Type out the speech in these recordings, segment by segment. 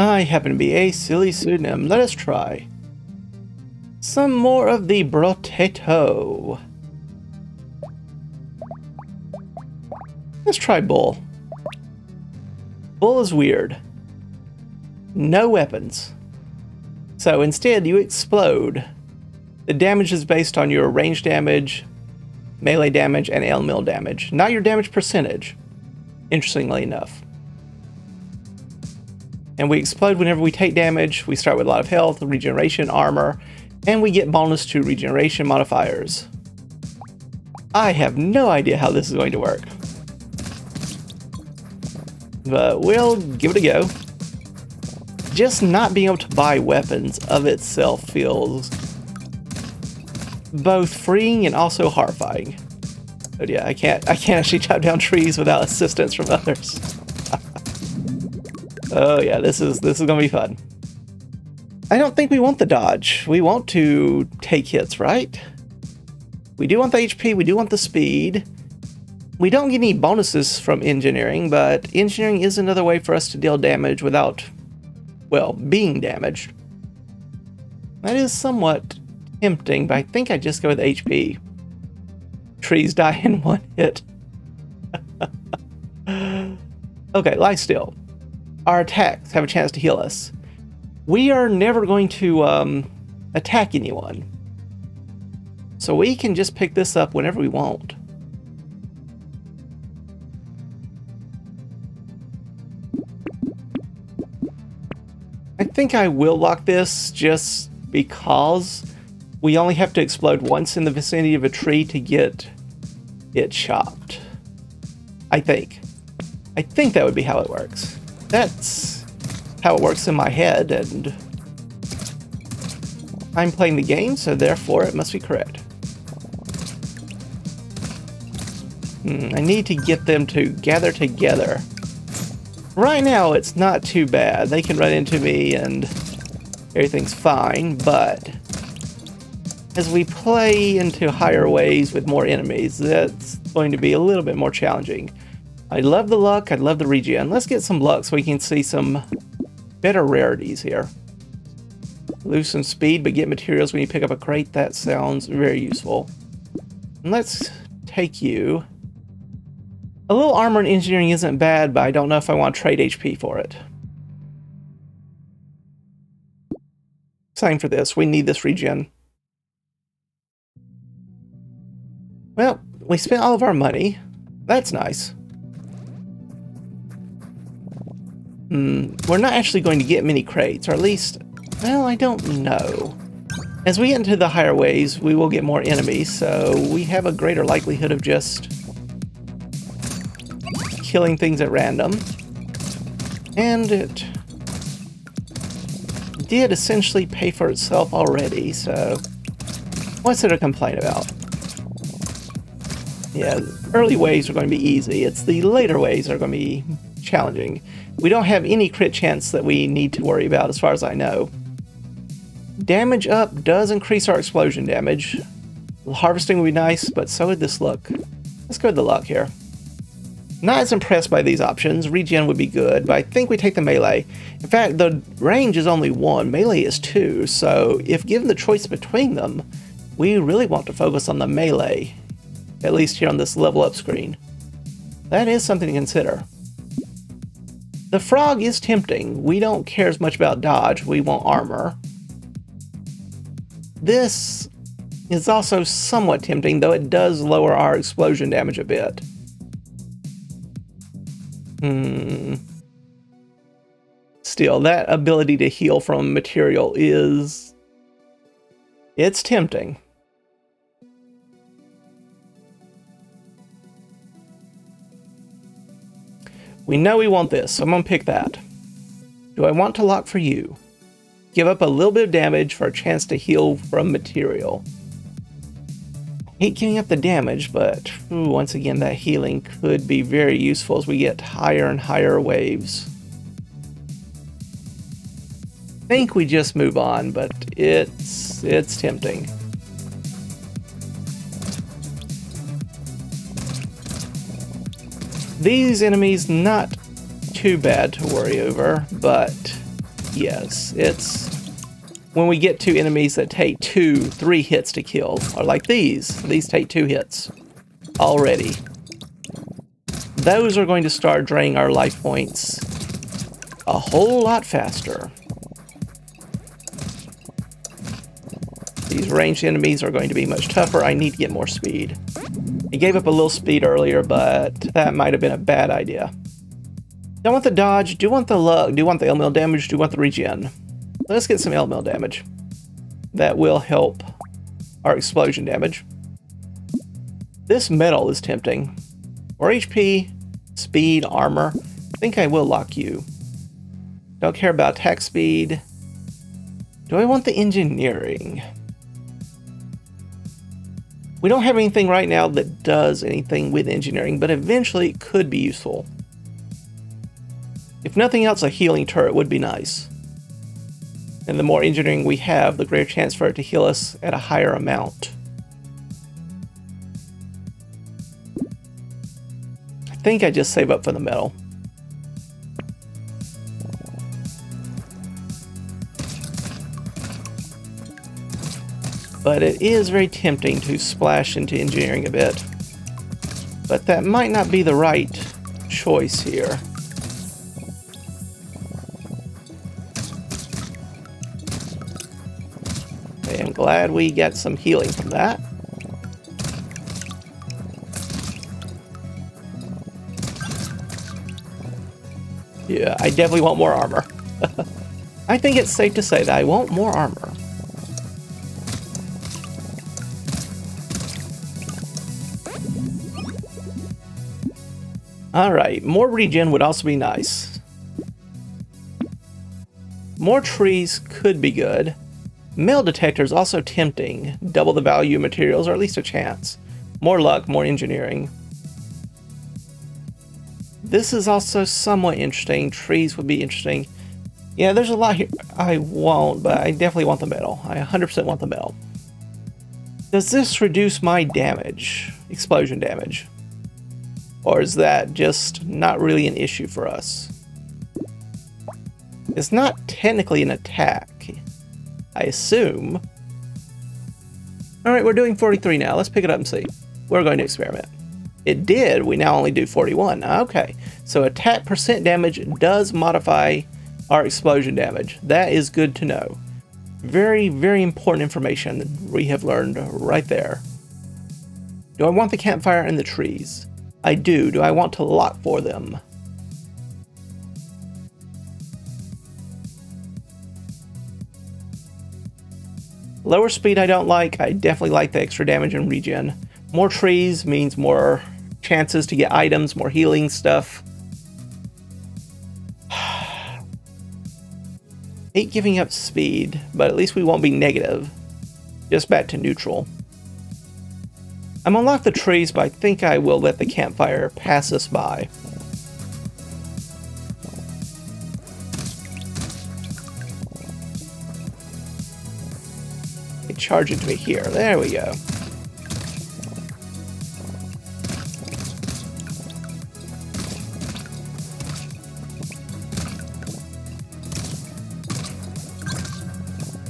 I happen to be a silly pseudonym. Let us try some more of the Brotato. Let's try Bull. Bull is weird. No weapons. So instead you explode. The damage is based on your range damage, melee damage, and ailmill damage, not your damage percentage, interestingly enough. And we explode whenever we take damage. We start with a lot of health, regeneration, armor, and we get bonus to regeneration modifiers. I have no idea how this is going to work, but we'll give it a go. Just not being able to buy weapons of itself feels both freeing and also horrifying. But yeah, I can't actually chop down trees without assistance from others. Oh yeah, this is gonna be fun. I don't think we want the dodge. We want to take hits, right? We do want the HP, we do want the speed. We don't get any bonuses from engineering, but engineering is another way for us to deal damage without, well, being damaged. That is somewhat tempting, but I think I just go with HP. Trees die in one hit. Okay, lie still. Our attacks have a chance to heal us. We are never going to attack anyone, so we can just pick this up whenever we want. I think I will lock this just because we only have to explode once in the vicinity of a tree to get it chopped. I think that would be how it works. That's how it works in my head, and I'm playing the game, so therefore it must be correct. I need to get them to gather together. Right now it's not too bad. They can run into me and everything's fine, but as we play into higher ways with more enemies, that's going to be a little bit more challenging. I love the luck, I love the regen. Let's get some luck so we can see some better rarities here. Lose some speed, but get materials when you pick up a crate. That sounds very useful. And let's take you. A little armor and engineering isn't bad, but I don't know if I want to trade HP for it. Same for this. We need this regen. Well, we spent all of our money. That's nice. We're not actually going to get many crates, or at least, well, I don't know. As we get into the higher ways, we will get more enemies, so we have a greater likelihood of just killing things at random. And it did essentially pay for itself already, so what's there to complain about? Yeah, early waves are going to be easy. It's the later waves that are going to be challenging. We don't have any crit chance that we need to worry about as far as I know. Damage up does increase our explosion damage. Harvesting would be nice, but so would this luck. Let's go with the luck here. Not as impressed by these options. Regen would be good, but I think we take the melee. In fact, the range is only 1, melee is 2, so if given the choice between them, we really want to focus on the melee, at least here on this level up screen. That is something to consider. The frog is tempting. We don't care as much about dodge, we want armor. This is also somewhat tempting, though it does lower our explosion damage a bit. Still, that ability to heal from material it's tempting. We know we want this, so I'm gonna pick that. Do I want to lock for you? Give up a little bit of damage for a chance to heal from material. Hate giving up the damage, but once again, that healing could be very useful as we get higher and higher waves. I think we just move on, but it's tempting. These enemies, not too bad to worry over, but Yes, it's when we get to enemies that take 2, 3 hits to kill, or like these. These take 2 hits already. Those are going to start draining our life points a whole lot faster. These ranged enemies are going to be much tougher. I need to get more speed. I gave up a little speed earlier, but that might have been a bad idea. Do I want the dodge? Do you want the luck? Do you want the elemental damage? Do you want the regen? Let's get some elemental damage. That will help our explosion damage. This metal is tempting. More HP, speed, armor. I think I will lock you. Don't care about attack speed. Do I want the engineering? We don't have anything right now that does anything with engineering, but eventually it could be useful. If nothing else, a healing turret would be nice. And the more engineering we have, the greater chance for it to heal us at a higher amount. I think I just save up for the metal. But it is very tempting to splash into engineering a bit. But that might not be the right choice here. Okay, I'm glad we got some healing from that. Yeah, I definitely want more armor. I think it's safe to say that I want more armor. Alright, more regen would also be nice. More trees could be good. Metal detector is also tempting. Double the value of materials, or at least a chance. More luck, more engineering. This is also somewhat interesting. Trees would be interesting. Yeah, there's a lot here I won't, but I definitely want the metal. I 100% want the metal. Does this reduce my damage? Explosion damage? Or is that just not really an issue for us? It's not technically an attack, I assume. Alright, we're doing 43 now. Let's pick it up and see. We're going to experiment. It did. We now only do 41. Okay. So attack percent damage does modify our explosion damage. That is good to know. Very, very important information we have learned right there. Do I want the campfire and the trees? I do. Do I want to lock for them? Lower speed I don't like. I definitely like the extra damage and regen. More trees means more chances to get items, more healing stuff. Hate giving up speed, but at least we won't be negative. Just back to neutral. I'm gonna lock the trees, but I think I will let the campfire pass us by. Charge into me here. There we go.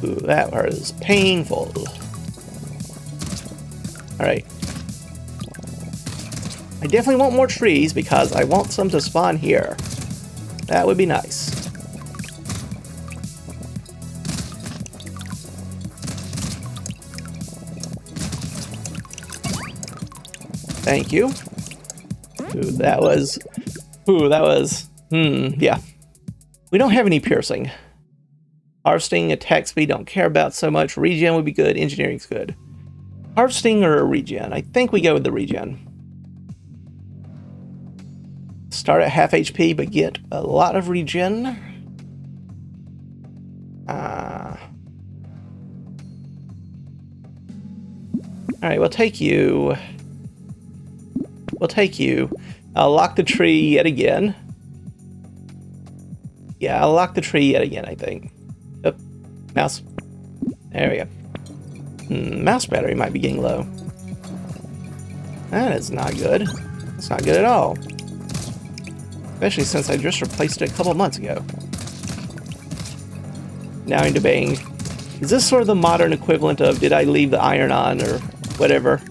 Ooh, that was painful. Alright. I definitely want more trees because I want some to spawn here. That would be nice. Thank you. Ooh, yeah. We don't have any piercing. Harvesting, attack speed, don't care about so much. Regen would be good, engineering's good. Harvesting or regen? I think we go with the regen. Start at half HP, but get a lot of regen. Alright, we'll take you. We'll take you. I'll lock the tree yet again. Yeah, I'll lock the tree yet again, I think. Oh, mouse. There we go. Mouse battery might be getting low. That is not good. It's not good at all. Especially since I just replaced it a couple months ago. Now I'm debating, is this sort of the modern equivalent of did I leave the iron on or whatever?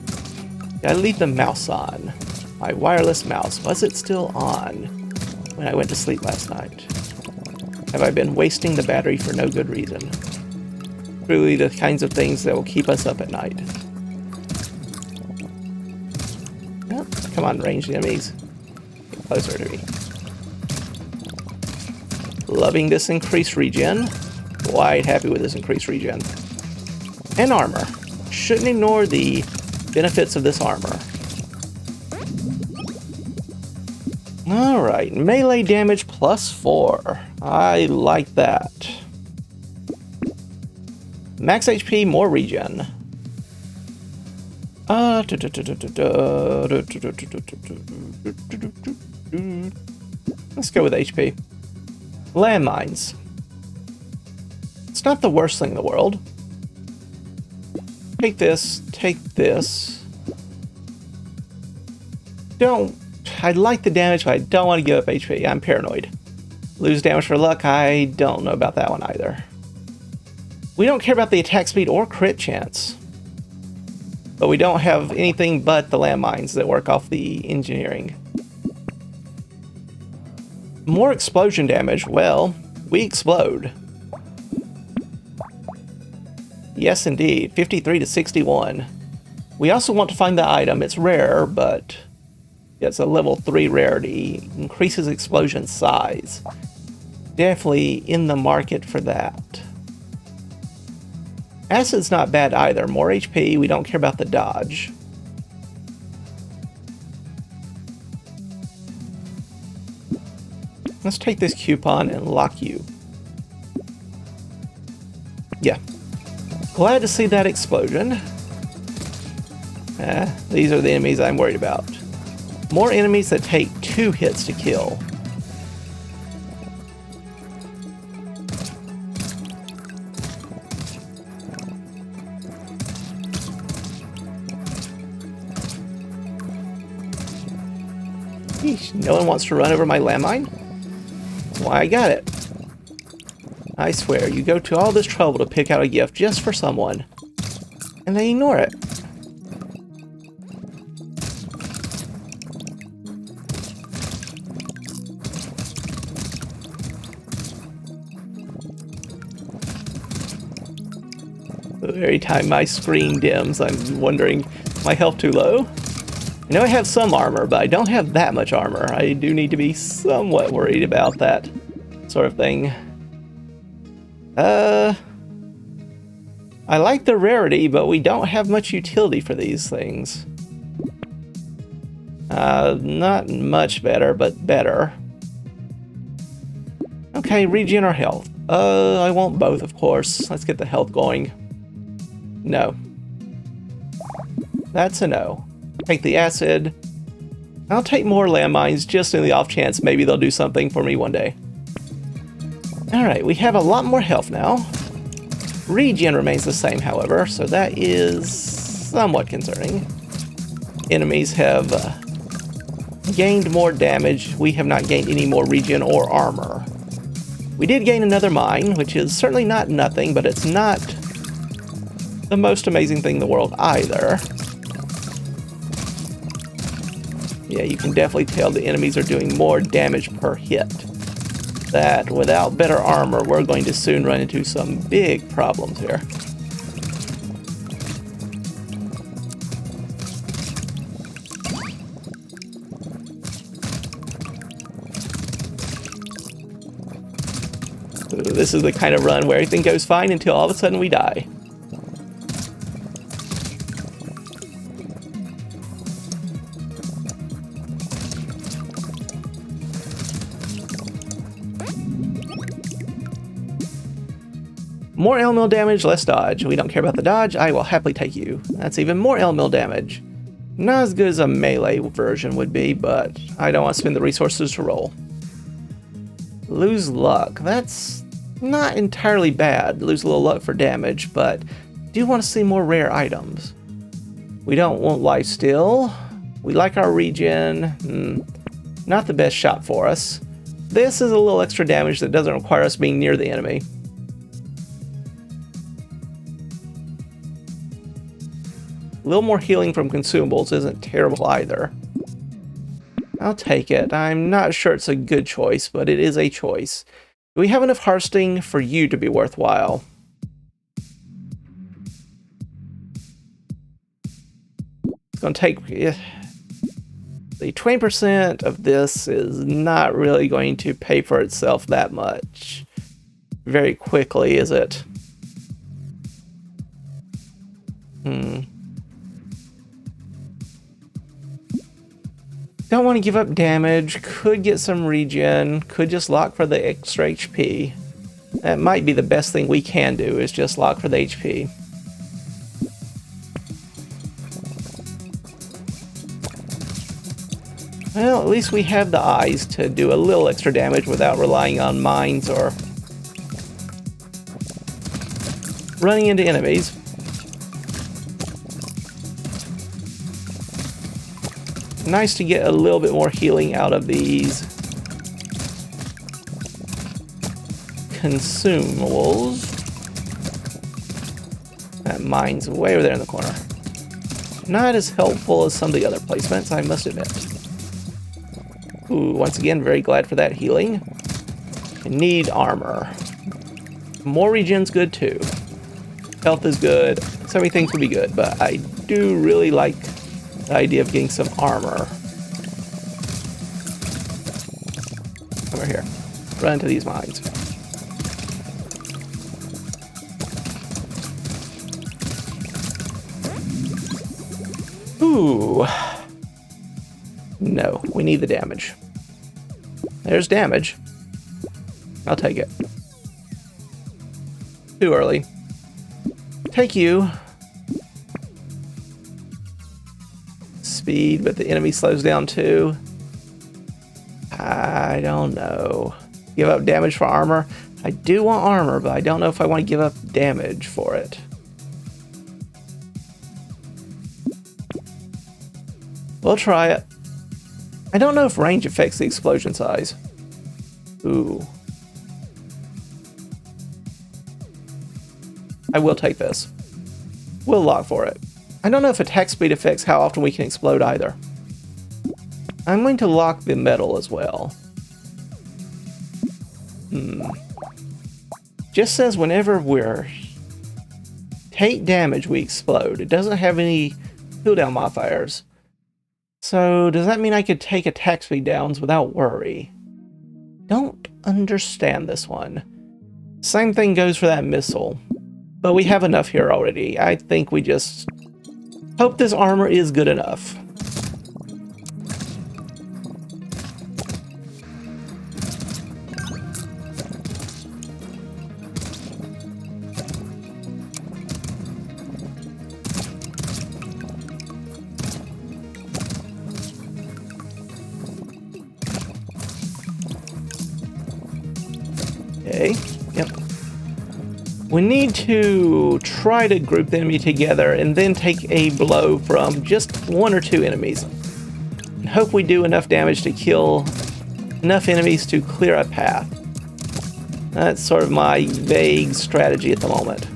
Did I leave the mouse on? My wireless mouse, was it still on when I went to sleep last night? Have I been wasting the battery for no good reason? Truly the kinds of things that will keep us up at night. Oh, come on, ranged enemies. Get closer to me. Loving this increased regen. Quite happy with this increased regen. And armor. Shouldn't ignore the benefits of this armor. Alright, melee damage +4. I like that. Max HP, more regen. Let's go with HP. Landmines. It's not the worst thing in the world. Take this, take this. I like the damage, but I don't want to give up HP. I'm paranoid. Lose damage for luck, I don't know about that one either. We don't care about the attack speed or crit chance. But we don't have anything but the landmines that work off the engineering. More explosion damage. Well, we explode. Yes, indeed. 53 to 61. We also want to find the item. It's rare, but it's a level 3 rarity. Increases explosion size. Definitely in the market for that. Acid's not bad either. More HP. We don't care about the dodge. Let's take this coupon and lock you. Yeah. Glad to see that explosion. These are the enemies I'm worried about. More enemies that take 2 hits to kill. Eesh, no one wants to run over my landmine? Why, I got it. I swear, you go to all this trouble to pick out a gift just for someone, and they ignore it. Every time my screen dims, I'm wondering, is my health too low? I know I have some armor, but I don't have that much armor. I do need to be somewhat worried about that sort of thing. I like the rarity, but we don't have much utility for these things. Not much better, but better. Okay, regen our health. I want both, of course. Let's get the health going. No. That's a no. Take the acid. I'll take more landmines just in the off chance maybe they'll do something for me one day. Alright, we have a lot more health now. Regen remains the same, however, so that is somewhat concerning. Enemies have gained more damage. We have not gained any more regen or armor. We did gain another mine, which is certainly not nothing, but it's not the most amazing thing in the world either. Yeah, you can definitely tell the enemies are doing more damage per hit. That, without better armor, we're going to soon run into some big problems here. Ooh, this is the kind of run where everything goes fine until all of a sudden we die. More L-mill damage, less dodge. We don't care about the dodge. I will happily take you. That's even more L-mill damage. Not as good as a melee version would be, but I don't want to spend the resources to roll. Lose luck. That's not entirely bad. Lose a little luck for damage, but do want to see more rare items. We don't want lifesteal. We like our regen. Not the best shot for us. This is a little extra damage that doesn't require us being near the enemy. A little more healing from consumables isn't terrible either. I'll take it. I'm not sure it's a good choice, but it is a choice. Do we have enough harvesting for you to be worthwhile? It's going to take... The 20% of this is not really going to pay for itself that much very quickly, is it? Don't want to give up damage. Could get some regen. Could just lock for the extra HP. That might be the best thing we can do, is just lock for the HP. Well, at least we have the eyes to do a little extra damage without relying on mines or running into enemies. Nice to get a little bit more healing out of these consumables. That mine's way over there in the corner. Not as helpful as some of the other placements, I must admit. Ooh, once again, very glad for that healing. I need armor. More regen's good too. Health is good. So many things would be good, but I do really like the idea of getting some armor. Over here. Run into these mines. Ooh. No, we need the damage. There's damage. I'll take it. Too early. Take you. Speed, but the enemy slows down too. I don't know. Give up damage for armor. I do want armor, but I don't know if I want to give up damage for it. We'll try it. I don't know if range affects the explosion size. Ooh. I will take this. We'll lock for it. I don't know if attack speed affects how often we can explode either. I'm going to lock the metal as well. Just says whenever we're take damage, we explode. It doesn't have any cooldown modifiers. So does that mean I could take attack speed downs without worry? Don't understand this one. Same thing goes for that missile. But we have enough here already. I think we just hope this armor is good enough. Okay, yep. We need to try to group the enemy together and then take a blow from just one or two enemies. And hope we do enough damage to kill enough enemies to clear a path. That's sort of my vague strategy at the moment.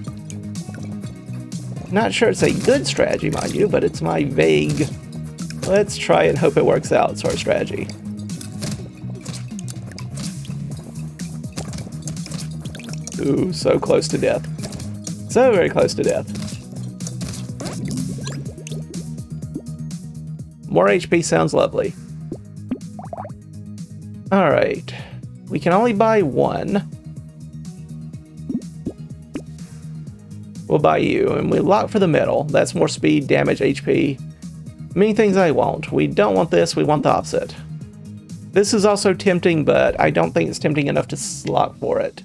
Not sure it's a good strategy, mind you, but it's my vague, let's try and hope it works out sort of strategy. Ooh, so close to death. So very close to death. More HP sounds lovely. Alright. We can only buy one. We'll buy you, and we lock for the metal. That's more speed, damage, HP. Many things I want. We don't want this, we want the opposite. This is also tempting, but I don't think it's tempting enough to lock for it.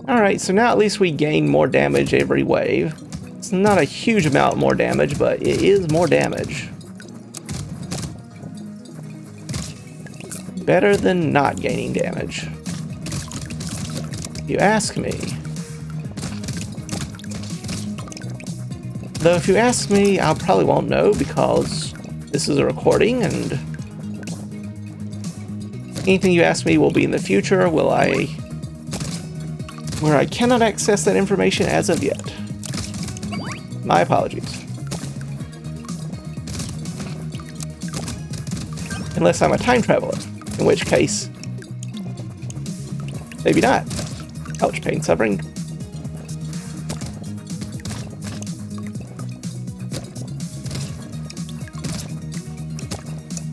Alright, so now at least we gain more damage every wave. It's not a huge amount more damage, but it is more damage. Better than not gaining damage, if you ask me. Though if you ask me, I probably won't know because this is a recording and anything you ask me will be in the future. Where I cannot access that information as of yet. My apologies. Unless I'm a time traveler, in which case, maybe not. Ouch, pain, suffering.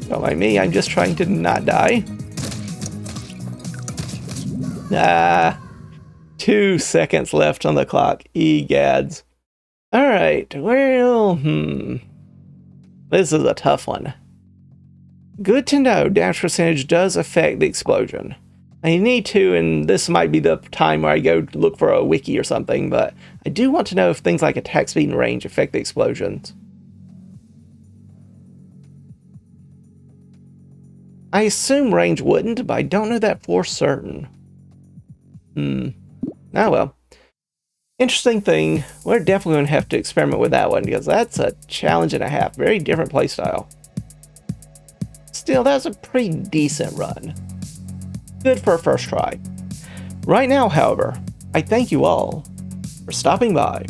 Don't mind me, I'm just trying to not die. Ah, 2 seconds left on the clock. Egads. Alright, well, this is a tough one. Good to know damage percentage does affect the explosion. I need to, and this might be the time where I go look for a wiki or something, but I do want to know if things like attack speed and range affect the explosions. I assume range wouldn't, but I don't know that for certain. Oh well. Interesting thing. We're definitely going to have to experiment with that one, because that's a challenge and a half. Very different playstyle. Still, that's a pretty decent run. Good for a first try. Right now, however, I thank you all for stopping by.